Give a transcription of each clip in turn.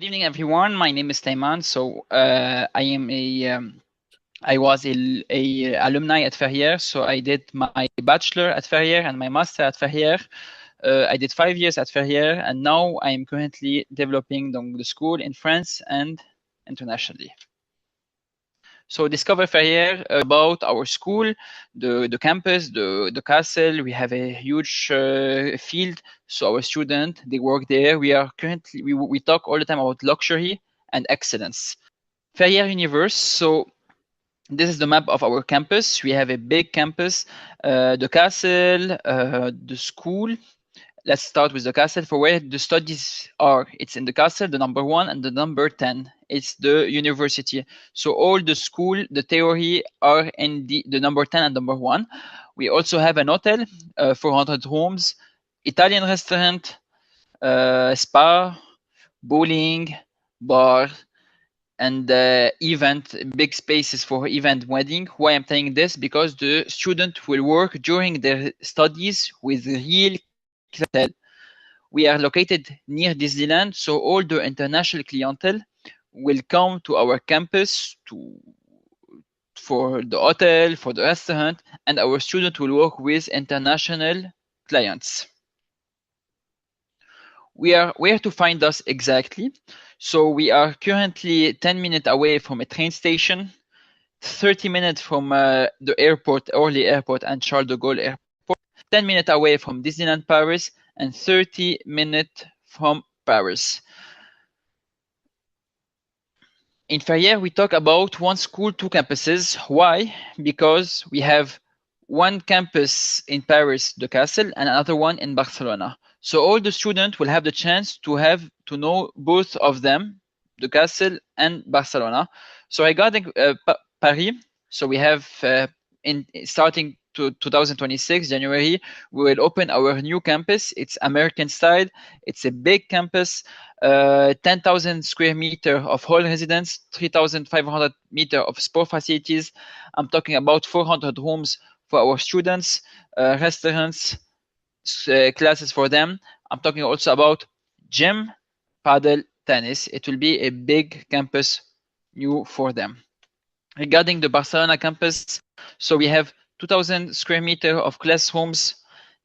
evening, everyone. My name is Tayman. So I am I was a alumni at Ferrières. So I did my bachelor at Ferrières and my master at Ferrières. I did 5 years at Ferrières, and now I am currently developing the school in France and internationally. So Discover Ferrières about our school, the campus, the castle. We have a huge field. So our students, they work there. We are currently, we talk all the time about luxury and excellence. Ferrières Universe. So this is the map of our campus. We have a big campus, the castle, the school. Let's start with the castle. For where the studies are, it's in the castle, the number 1, and the number 10. It's the university. So all the school, the theory are in the number 10 and number 1. We also have an hotel, 400 rooms, Italian restaurant, spa, bowling, bar, and event, big spaces for event wedding. Why I'm saying this? Because the student will work during their studies with real clientele. We are located near Disneyland, so all the international clientele will come to our campus for the hotel, for the restaurant, and our student will work with international clients. Where to find us exactly? So we are currently 10 minutes away from a train station, 30 minutes from the airport, Orly Airport and Charles de Gaulle Airport, 10 minutes away from Disneyland Paris, and 30 minutes from Paris. In Ferrières, we talk about one school, 2 campuses. Why? Because we have one campus in Paris, the castle, and another one in Barcelona. So all the students will have the chance to know both of them, the castle and Barcelona. So regarding Paris, so we have starting to 2026 January, we will open our new campus. It's American style. It's a big campus, 10,000 square meter of hall residence, 3,500 meter of sport facilities. I'm talking about 400 rooms for our students, restaurants, classes for them. I'm talking also about gym, paddle, tennis. It will be a big campus new for them. Regarding the Barcelona campus, so we have 2,000 square meter of classrooms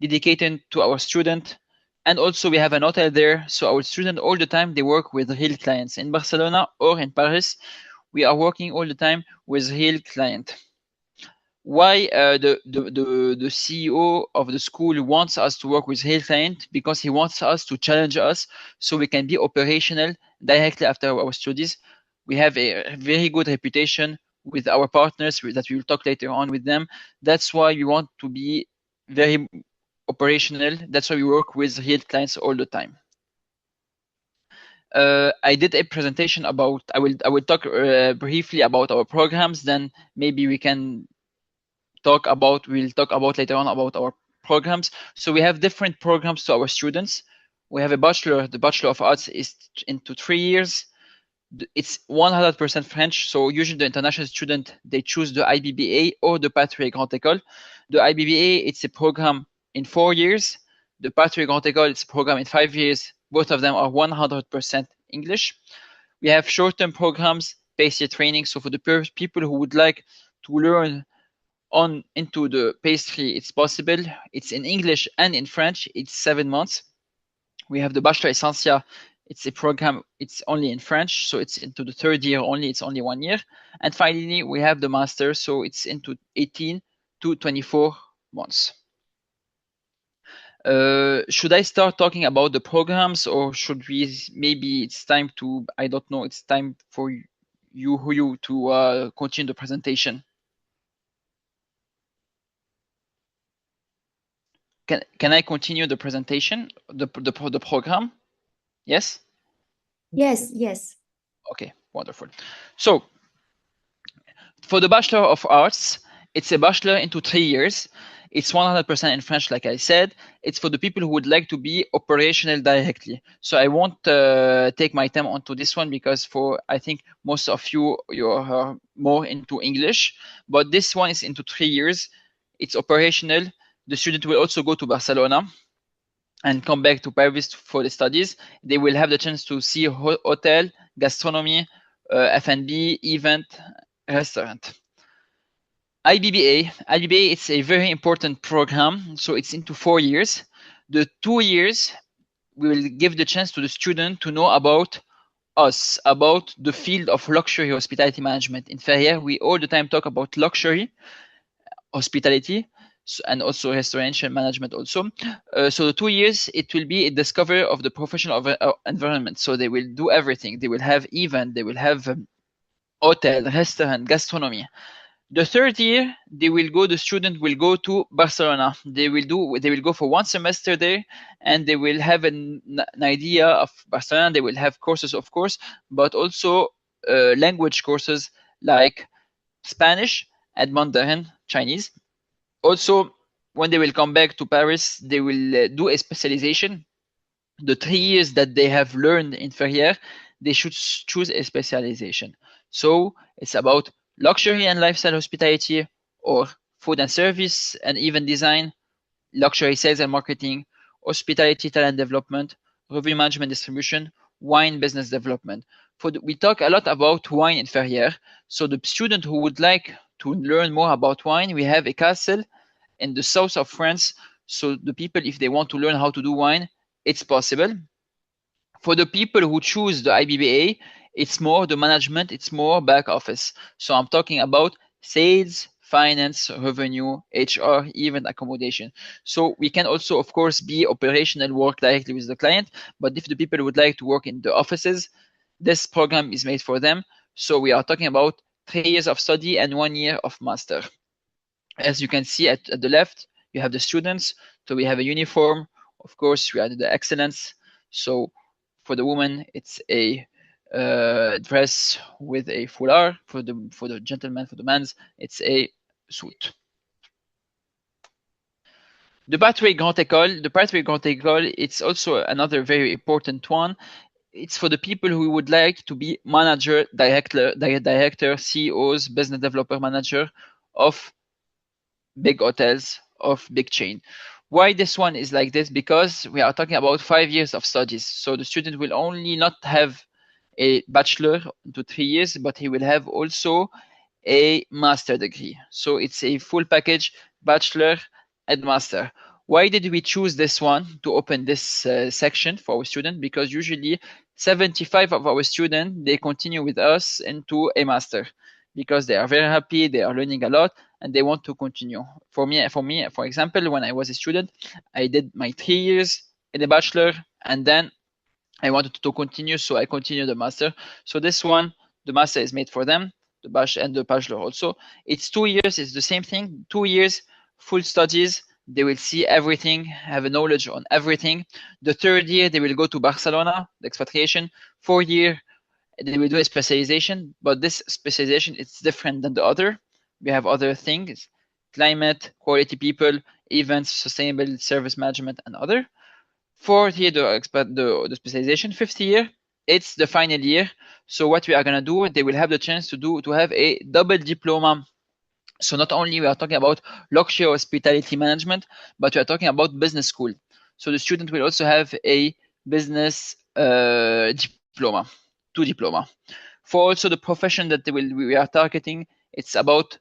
dedicated to our student. And also we have an hotel there. So our students all the time, they work with real clients. In Barcelona or in Paris, we are working all the time with real client. Why the CEO of the school wants us to work with real client? Because he wants us to challenge us so we can be operational directly after our studies. We have a very good reputation with our partners that we will talk later on with them. That's why we want to be very operational. That's why we work with real clients all the time. I did a presentation about, I will talk briefly about our programs, then maybe we'll talk about later on about our programs. So we have different programs to our students. We have a bachelor. The Bachelor of Arts is into 3 years. It's 100% French. So usually the international student, they choose the IBBA or the Pathway Grand École. The IBBA, it's a program in 4 years. The Pathway Grand École, it's a program in 5 years. Both of them are 100% English. We have short-term programs, basic training. So for the people who would like to learn into the pastry, it's possible. It's in English and in French. It's 7 months. We have the Bachelor Essentia. It's a program, it's only in French, so it's into the 3rd year only, it's only 1 year. And finally, we have the Master, so it's into 18 to 24 months. Should I start talking about the programs, or should we, maybe it's time to, I don't know, it's time for you to continue the presentation? Can I continue the presentation, the program? Yes? Yes. Okay, wonderful. So for the Bachelor of Arts, it's a bachelor into 3 years. It's 100% in French, like I said. It's for the people who would like to be operational directly. So I won't take my time onto this one because I think most of you're more into English, but this one is into 3 years. It's operational. The student will also go to Barcelona. and come back to Paris for the studies, they will have the chance to see hotel, gastronomy, F&B, event, restaurant. IBBA, it's a very important program, so it's into 4 years. The 2 years will give the chance to the student to know about us, about the field of luxury hospitality management. In Ferrières, we all the time talk about luxury hospitality and also restauration management also. So the 2 years, it will be a discovery of the professional environment. So they will do everything. They will have event, they will have hotel, restaurant, gastronomy. The third year, the student will go to Barcelona. They will go for 1 semester there, and they will have an idea of Barcelona. They will have courses, of course, but also language courses like Spanish and Mandarin, Chinese. Also, when they will come back to Paris, they will do a specialization. The 3 years that they have learned in Ferrières, they should choose a specialization. So it's about luxury and lifestyle hospitality, or food and service and event design, luxury sales and marketing, hospitality talent development, revenue management distribution, wine business development. We talk a lot about wine in Ferrières. So the student who would like to learn more about wine, we have a castle in the south of France. So the people, if they want to learn how to do wine, it's possible. For the people who choose the IBBA, it's more the management, it's more back office. So I'm talking about sales, finance, revenue, HR, even accommodation. So we can also, of course, be operational, work directly with the client. But if the people would like to work in the offices, this program is made for them. So we are talking about 3 years of study and 1 year of master. As you can see at the left, you have the students. So we have a uniform. Of course, we added the excellence. So for the woman, it's a dress with a foulard. For the gentleman, for the man's, it's a suit. The pathway Grand Ecole. The pathway Grand Ecole, it's also another very important one. It's for the people who would like to be manager, director, CEOs, business developer manager of big hotels, of big chain. Why this one is like this? Because we are talking about 5 years of studies. So the student will only not have a bachelor to 3 years, but he will have also a master degree. So it's a full package, bachelor and master. Why did we choose this one to open this section for our student? Because usually 75 of our students, they continue with us into a master because they are very happy, they are learning a lot, and they want to continue. For me, for example, when I was a student, I did my 3 years in the bachelor, and then I wanted to continue, so I continued the master. So this one, the master is made for them, the bachelor and the bachelor also. It's 2 years, it's the same thing, 2 years, full studies. They will see everything, have a knowledge on everything. The third year, they will go to Barcelona, the expatriation. 4 year, they will do a specialization, but this specialization is different than the other. We have other things, climate, quality people, events, sustainable service management, and other. Fourth year, the specialization. Fifth year, it's the final year. So what we are gonna do, they will have the chance to have a double diploma. So not only we are talking about luxury hospitality management, but we are talking about business school. So the student will also have a business diploma, 2 diploma. For also the profession that we are targeting, it's about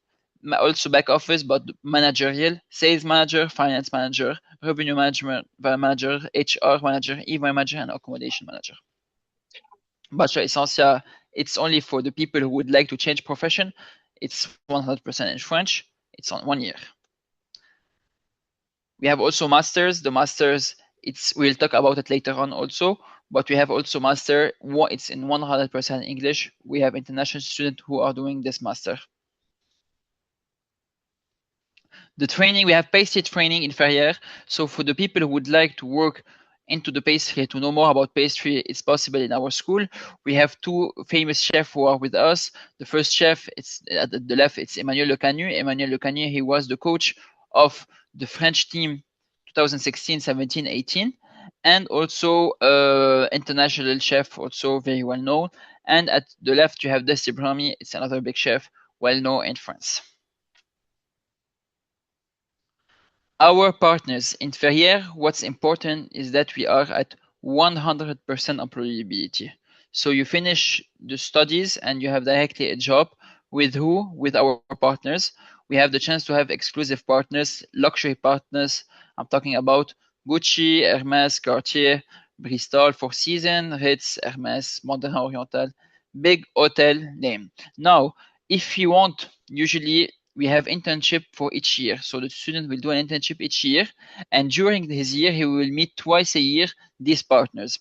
also back office, but managerial, sales manager, finance manager, revenue management manager, HR manager, event manager, and accommodation manager. Bachelor Essential, it's only for the people who would like to change profession. It's 100% in French. It's on 1 year. We have also masters. The masters, we'll talk about it later on also, but we have also master. It's in 100% English. We have international students who are doing this master. The training, we have pastry training in Ferrières. So for the people who would like to work into the pastry, to know more about pastry, it's possible in our school. We have 2 famous chefs who are with us. The first chef, it's at the left, it's Emmanuel Lecanu. Emmanuel Lecanu, he was the coach of the French team 2016, 17, 18, and also international chef, also very well known. And at the left, you have Desi Brahmi. It's another big chef, well known in France. Our partners in Ferrières, what's important is that we are at 100% employability. So you finish the studies and you have directly a job with who? With our partners. We have the chance to have exclusive partners, luxury partners. I'm talking about Gucci, Hermès, Cartier, Bristol, Four Seasons, Ritz, Hermès, Mandarin Oriental, big hotel name. Now, if you want, usually we have internship for each year. So the student will do an internship each year, and during his year, he will meet twice a year these partners.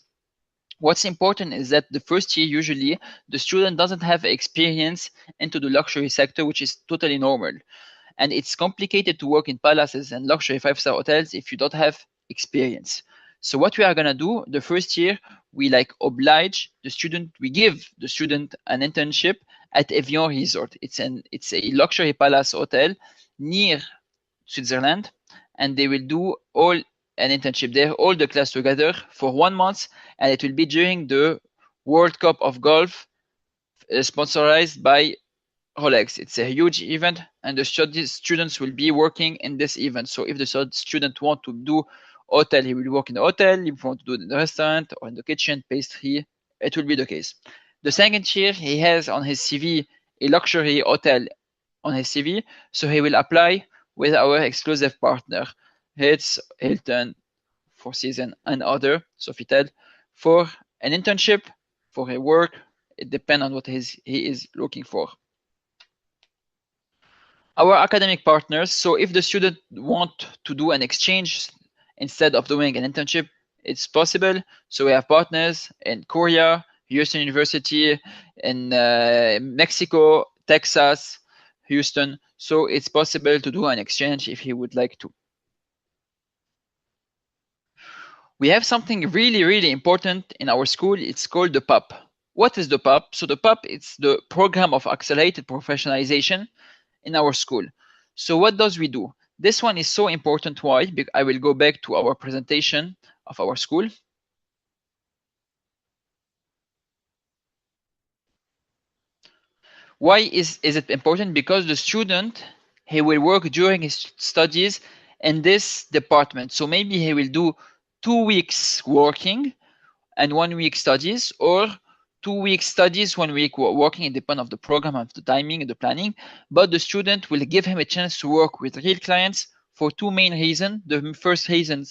What's important is that the first year, usually, the student doesn't have experience into the luxury sector, which is totally normal. And it's complicated to work in palaces and luxury five-star hotels if you don't have experience. So what we are gonna do the first year, we like oblige the student, we give the student an internship at Evian Resort. It's a luxury palace hotel near Switzerland, and they will do all an internship there, all the class together for 1 month, and it will be during the World Cup of Golf, sponsorized by Rolex. It's a huge event, and the students will be working in this event. So if the student want to do hotel, he will work in the hotel. If he want to do it in the restaurant or in the kitchen, pastry, it will be the case. The second year, he has on his CV a luxury hotel on his CV, so he will apply with our exclusive partner, Ritz, Hilton, Four Seasons, and other, Sofitel, for an internship, for a work. It depends on what he is looking for. Our academic partners, so if the student want to do an exchange instead of doing an internship, it's possible. So we have partners in Korea, Houston University, in Mexico, Texas, Houston. So it's possible to do an exchange if he would like to. We have something really, really important in our school. It's called the PAP. What is the PAP? So the PAP, it's the Program of Accelerated Professionalization in our school. So what does we do? This one is so important. Why? Because I will go back to our presentation of our school. Why is it important? Because the student, he will work during his studies in this department. So maybe he will do 2 weeks working and 1 week studies, or 2 weeks studies, 1 week working. It depends on the program, of the timing, and the planning. But the student will give him a chance to work with real clients for two main reasons. The first reason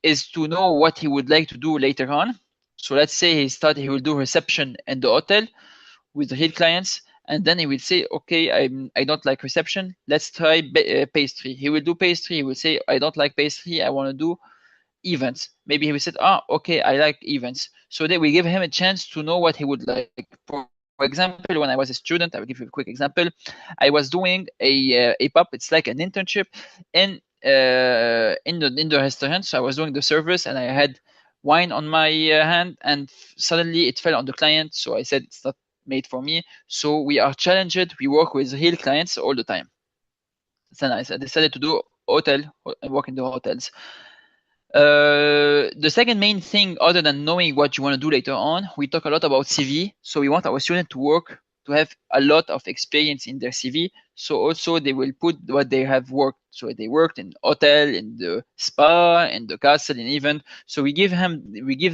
is to know what he would like to do later on. So let's say he will do reception in the hotel with real clients, and then he will say, okay, I don't like reception. Let's try pastry. He will do pastry. He will say, I don't like pastry. I want to do events. Maybe he will say, okay, I like events. So that we give him a chance to know what he would like. For example, when I was a student, I will give you a quick example. I was doing a PAP. It's like an internship in the restaurant. So I was doing the service, and I had wine on my hand, and suddenly it fell on the client. So I said, it's not made for me. So we are challenged. We work with real clients all the time. Then I decided to do hotel and work in the hotels. The second main thing, other than knowing what you want to do later on, we talk a lot about CV. So we want our student to have a lot of experience in their CV. So also they will put what they have worked. So they worked in hotel, in the spa, in the castle, in event. So we give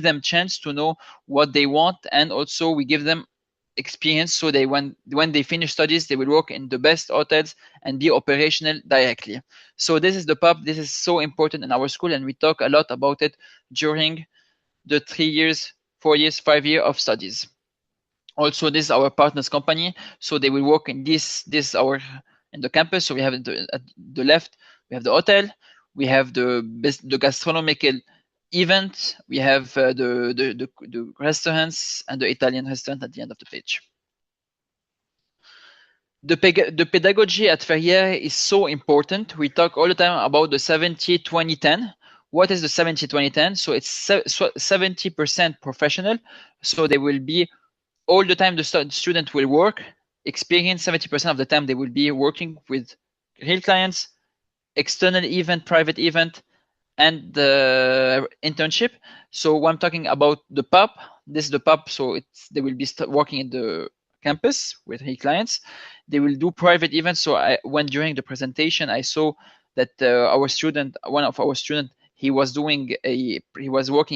them chance to know what they want, and also we give them experience, so they when they finish studies, they will work in the best hotels and be operational directly. So this is the PAP. This is so important in our school, and we talk a lot about it during the 3 years, 4 years, 5 years of studies. Also, this is our partners company, so they will work in in the campus. So we have at the left, we have the hotel, we have the gastronomical event, we have the restaurants and the Italian restaurant at the end of the page. The pedagogy at Ferrières is so important. We talk all the time about the 70-20-10. What is the 70-20-10? So it's 70% professional. So they will be all the time the student will work, experience. 70% of the time they will be working with real clients, external event, private event, and the internship. So when I'm talking about the PAP, this is the PAP. So they will be working in the campus with real clients. They will do private events. So when during the presentation I saw that one of our student, he was working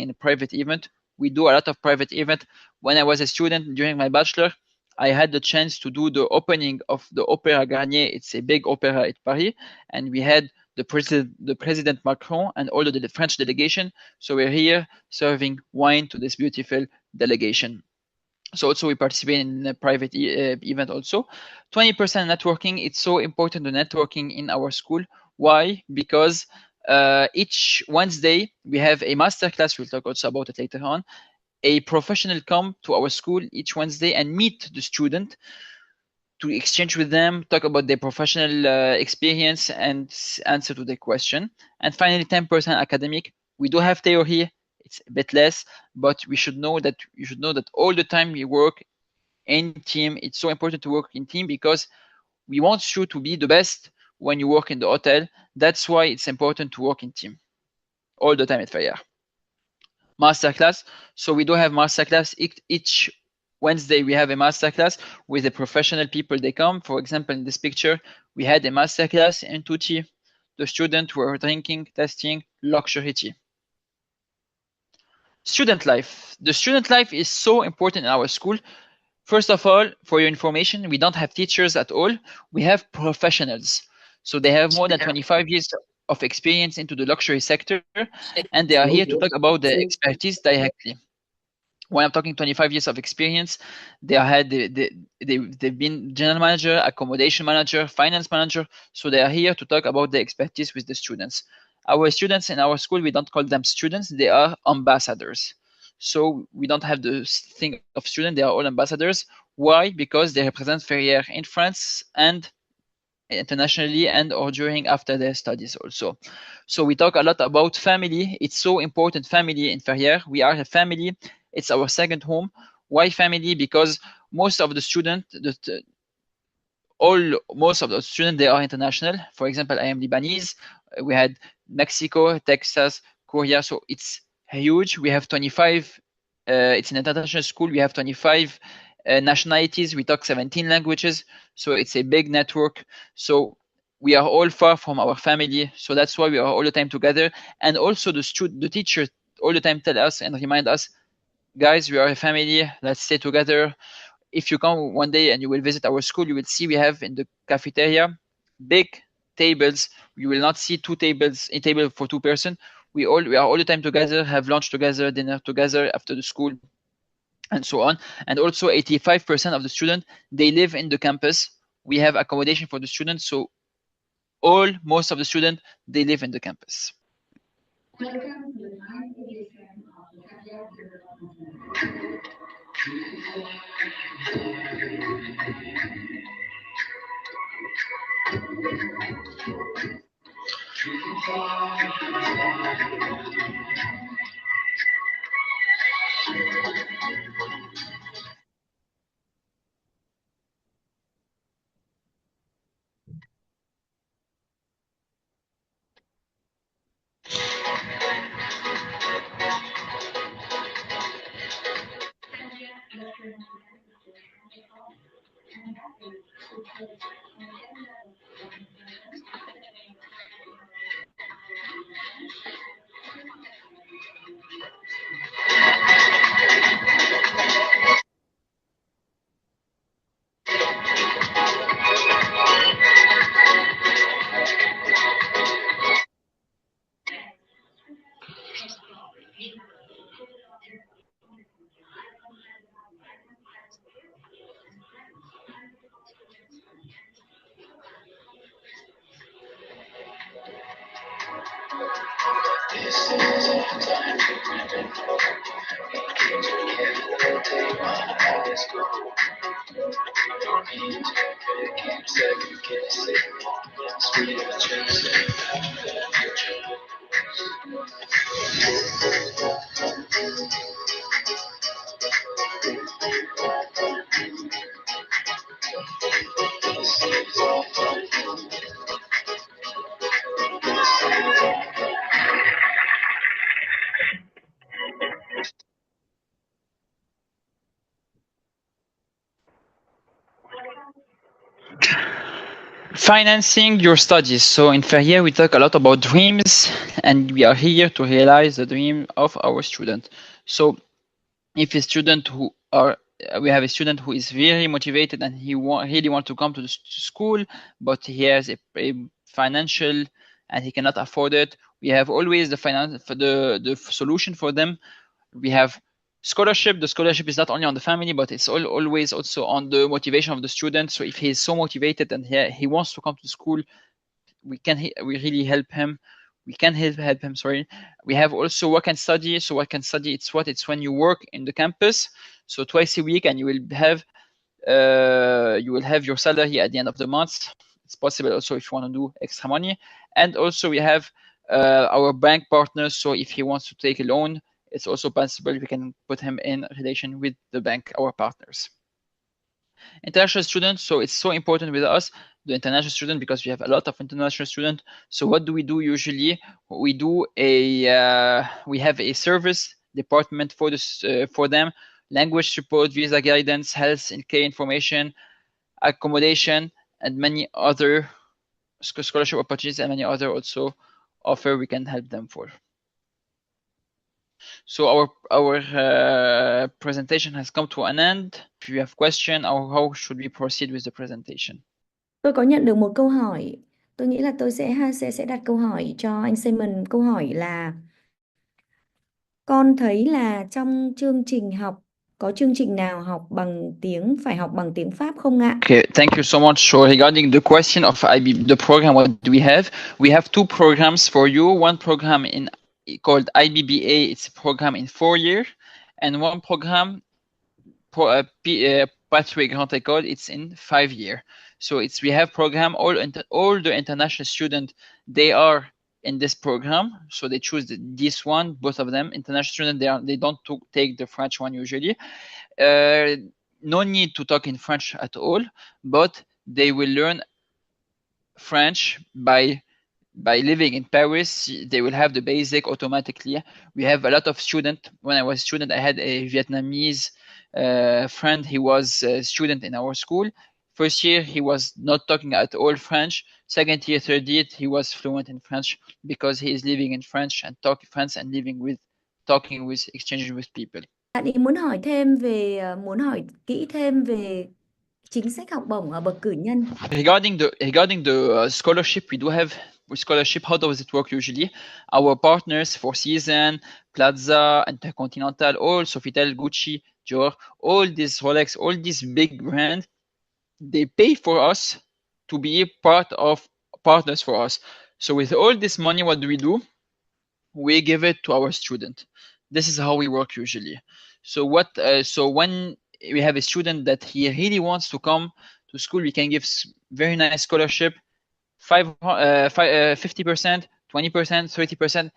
in a private event. We do a lot of private event. When I was a student during my bachelor, I had the chance to do the opening of the Opéra Garnier. It's a big opera at Paris, and we had the President Macron and all the French delegation. So we're here serving wine to this beautiful delegation. So also we participate in a private event also. 20% networking. It's so important the networking in our school. Why? Because each Wednesday we have a master class. We'll talk also about it later on. A professional come to our school each Wednesday and meet the student to exchange with them, talk about their professional experience and answer to their question. And finally, 10% academic. We do have theory. It's a bit less, but you should know that all the time we work in team. It's so important to work in team because we want you to be the best when you work in the hotel. That's why it's important to work in team all the time at Ferrières. Masterclass. So we do have masterclass each Wednesday. We have a masterclass with the professional people. They come. For example, in this picture, we had a masterclass in Tutti. The students were drinking, testing luxury tea. Student life. The student life is so important in our school. First of all, for your information, we don't have teachers at all. We have professionals. So they have more than 25 years of experience into the luxury sector, and they are here to talk about the expertise directly. When I'm talking 25 years of experience, they've been general manager, accommodation manager, finance manager. So they are here to talk about the expertise with the students. Our students in our school, we don't call them students, they are ambassadors. So we don't have the thing of student, they are all ambassadors. Why? Because they represent Ferrières in France and internationally and or during after their studies also. So we talk a lot about family. It's so important, family in Ferrières. We are a family. It's our second home. Why family? Because most of the students, most of the students, they are international. For example, I am Lebanese. We had Mexico, Texas, Korea. So it's huge. We have 25. It's an international school. We have 25 nationalities. We talk 17 languages. So it's a big network. So we are all far from our family. So that's why we are all the time together. And also the teachers all the time tell us and remind us, guys, we are a family. Let's stay together. If you come one day and you will visit our school, you will see we have in the cafeteria big tables. You will not see a table for two person. We are all the time together, have lunch together, dinner together after the school, and so on. And also 85% of the students, they live in the campus. We have accommodation for the students. So most of the students, they live in the campus. Financing your studies. So in Ferrières, we talk a lot about dreams, and we are here to realize the dream of our student. So if a student who are we have a student who is very motivated and he really want to come to the school, but he has a financial and he cannot afford it. We have always the finance for the solution for them. We have scholarship. The scholarship is not only on the family, but it's always also on the motivation of the student. So if he is so motivated and he wants to come to school, we really help him. We can help him. Sorry. We have also work and study. So work and study, it's when you work in the campus. So twice a week, and you will have your salary at the end of the month. It's possible also if you want to do extra money. And also we have our bank partners. So if he wants to take a loan, it's also possible we can put him in relation with the bank, our partners. International students, so it's so important with us, the international student, because we have a lot of international students. So what do we do usually? We do we have a service department for this for them: language support, visa guidance, health and care information, accommodation, and many other scholarship opportunities, and many other also offer we can help them for. So our presentation has come to an end. If you have question, or how should we proceed with the presentation? Tôi có nhận được một câu hỏi. Tôi nghĩ là tôi sẽ đặt câu hỏi cho anh Simon. Câu hỏi là: con thấy là trong chương trình học có chương trình nào phải học bằng tiếng Pháp không ạ? Okay, thank you so much. So regarding the question of the program, what do we have? We have two programs for you. One program called IBBA. It's a program in 4 years, and one program Pathway Grand Ecole. It's in 5 years. So we have program all the international students, they are in this program. So they choose this one, both of them. International students, they don't take the French one usually. No need to talk in French at all, but they will learn French by living in Paris. They will have the basic automatically. We have a lot of students. When I was a student, I had a Vietnamese friend. He was a student in our school. First year, he was not talking at all French. Second year, third year, he was fluent in French because he is living in French and talking French and talking with, exchanging with people. Bạn ấy muốn hỏi kỹ thêm về chính sách học bổng ở bậc cử nhân. Regarding the scholarship, we do have scholarship. How does it work usually? Our partners, Four Seasons, Plaza, Intercontinental, all Sofitel, Gucci, Dior, all these Rolex, all these big brands, they pay for us to be part of partners for us. So with all this money, what do? We give it to our student. This is how we work usually. So when we have a student that he really wants to come to school, we can give very nice scholarship, 50%, 20%, 30%,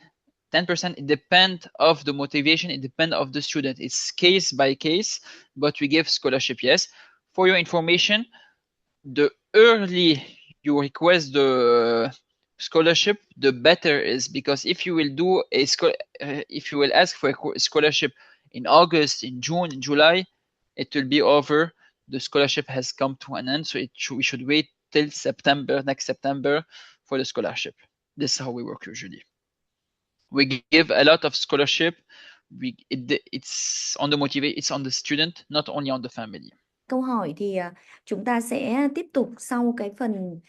10%. It depends of the motivation. It depends of the student. It's case by case, but we give scholarship, yes. For your information, the early you request the scholarship, the better is, because if you will do if you will ask for a scholarship in August, in June, in July, it will be over. The scholarship has come to an end, so we should wait till next September for the scholarship. This is how we work usually. We give a lot of scholarship. It's on the student, not only on the family. Câu hỏi thì chúng ta sẽ tiếp tục sau cái phần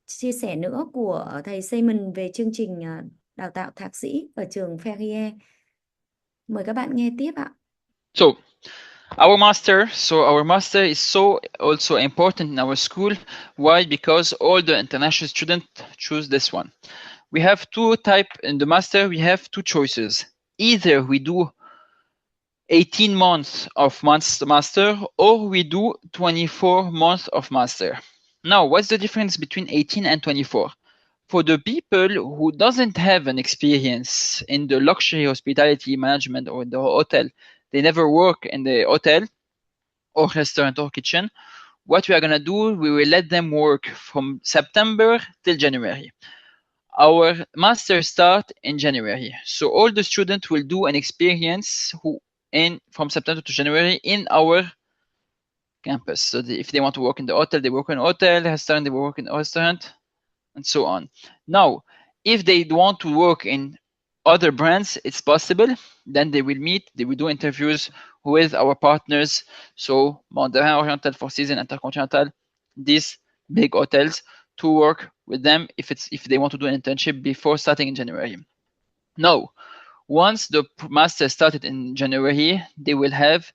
chia sẻ nữa của thầy Simon về chương trình đào tạo thạc sĩ ở trường Ferrières. Mời các bạn nghe tiếp ạ. So our master is so also important in our school. Why? Because all the international students choose this one. We have two types in the master. We have two choices. Either we do 18 months of master, or we do 24 months of master. Now, what's the difference between 18 and 24? For the people who doesn't have an experience in the luxury hospitality management or the hotel, they never work in the hotel or restaurant or kitchen, what we are going to do, we will let them work from September till January. Our master start in January. So all the students will do an experience from September to January in our campus. So if they want to work in the hotel, they work in a hotel, restaurant, they work in a restaurant, and so on. Now, if they want to work in other brands, it's possible. Then they will meet, they will do interviews with our partners. So Mandarin Oriental, Four Seasons, Intercontinental, these big hotels, to work with them if they want to do an internship before starting in January. Now, once the master started in January, they will have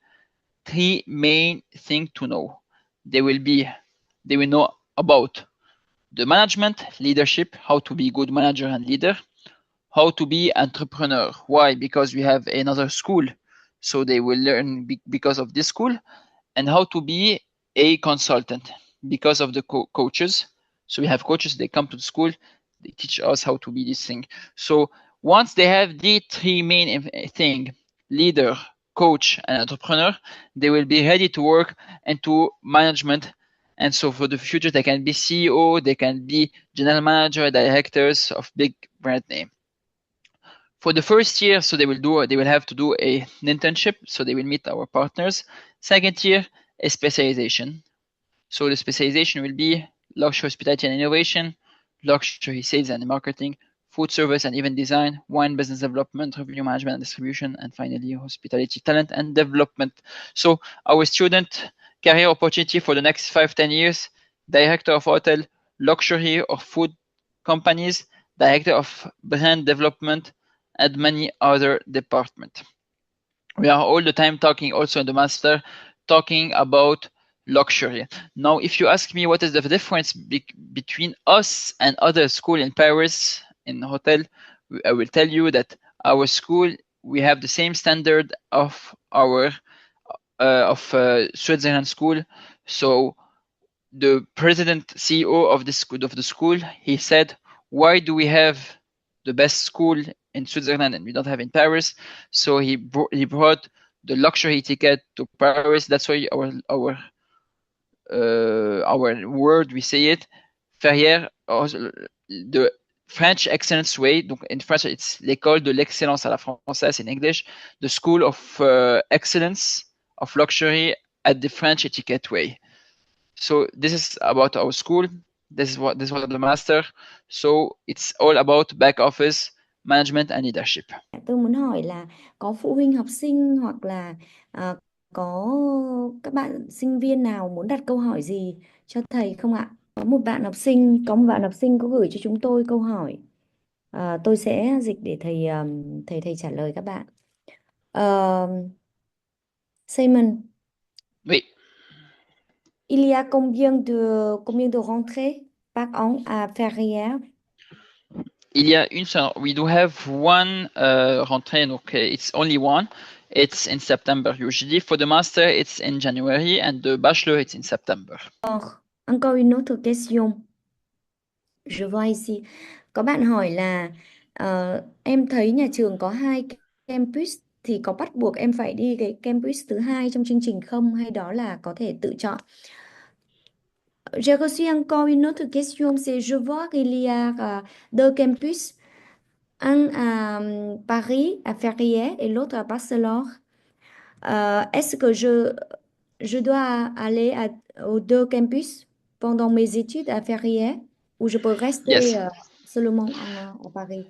three main things to know. They will know about the management, leadership, how to be good manager and leader, how to be entrepreneur. Why? Because we have another school, so they will learn because of this school, and how to be a consultant because of the coaches. So we have coaches, they come to the school, they teach us how to be this thing. So once they have the three main thing, leader, coach, and entrepreneur, they will be ready to work into management. And so for the future, they can be CEO, they can be general manager, directors of big brand name. For the first year, so they will have to do an internship, so they will meet our partners. Second year, a specialization. So the specialization will be luxury hospitality and innovation, luxury sales and marketing, food service and event design, wine business development, revenue management and distribution, and finally hospitality talent and development. So our student career opportunity for the next 5-10 years, director of hotel, luxury or food companies, director of brand development, and many other departments. We are all the time talking also in the master, talking about luxury. Now, if you ask me what is the difference between us and other school in Paris, in hotel, I will tell you that our school, we have the same standard of our Switzerland school. So the president CEO of the school, he said, why do we have the best school in Switzerland and we don't have in Paris? So he brought the luxury ticket to Paris. That's why our word, we say it, Ferrières, the French excellence way. Donc in French, it's l'école de l'excellence à la française in English, the school of excellence of luxury at the French etiquette way. So this is about our school. This was the master. So it's all about back office, management and leadership. Tôi muốn hỏi là có phụ huynh học sinh hoặc là có các bạn sinh viên nào muốn đặt câu hỏi gì cho thầy không ạ? Có một bạn học sinh có gửi cho chúng tôi câu hỏi. Tôi sẽ dịch để thầy trả lời các bạn. Simon. Oui. Il y a combien de rentrées par an à Ferrières? Il y a une seule. We do have one rentrée, donc it's only one. It's in September usually. For the master, it's in January, and the bachelor, it's in September. Encore une autre question. Je vois ici. Có bạn hỏi là em thấy nhà trường có 2 campus thì có bắt buộc em phải đi cái campus thứ 2 trong chương trình không, hay đó là có thể tự chọn? J'ai reçu encore une autre question, c'est je vois qu'il y a 2 campus, un à Paris, à Ferrières, et l'autre à Barcelone. Est-ce que je dois aller aux 2 campus pendant mes études à Ferrières ou je peux rester Yes. seulement à Paris?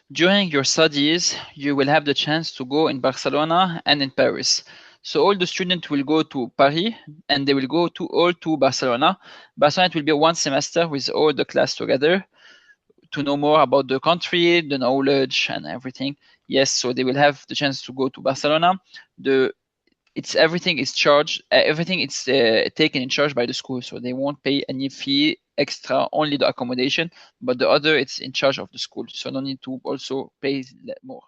During your studies, you will have the chance to go in Barcelona and in Paris. So all the students will go to Paris and they will go to Barcelona. Barcelona, it will be one semester with all the class together to know more about the country, the knowledge and everything. Yes, so they will have the chance to go to Barcelona. Everything is charged. Everything is taken in charge by the school, so they won't pay any fee extra, only the accommodation, but the other it's in charge of the school, so no need to also pay more.